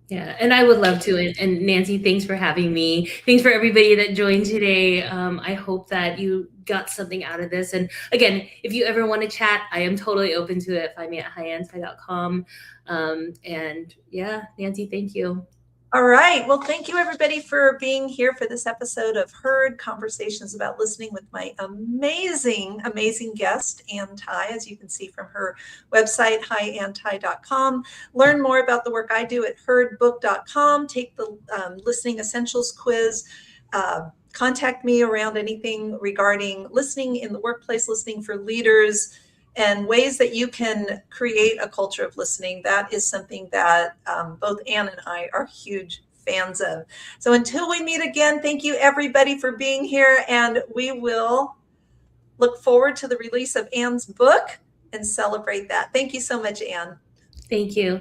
[SPEAKER 2] Yeah, and I would love to. And Nancy, thanks for having me. Thanks for everybody that joined today. I hope that you got something out of this. And again, if you ever want to chat, I am totally open to it. Find me at hianntai.com. And yeah, Nancy, thank you.
[SPEAKER 1] All right. Well, thank you, everybody, for being here for this episode of Heard Conversations About Listening with my amazing, amazing guest, Anne Tai, as you can see from her website, hianntai.com. Learn more about the work I do at heardbook.com. Take the Listening Essentials quiz. Contact me around anything regarding listening in the workplace, listening for leaders, and ways that you can create a culture of listening. That is something that both Anne and I are huge fans of. So until we meet again, thank you everybody for being here, and we will look forward to the release of Anne's book and celebrate that. Thank you so much, Anne.
[SPEAKER 2] Thank you.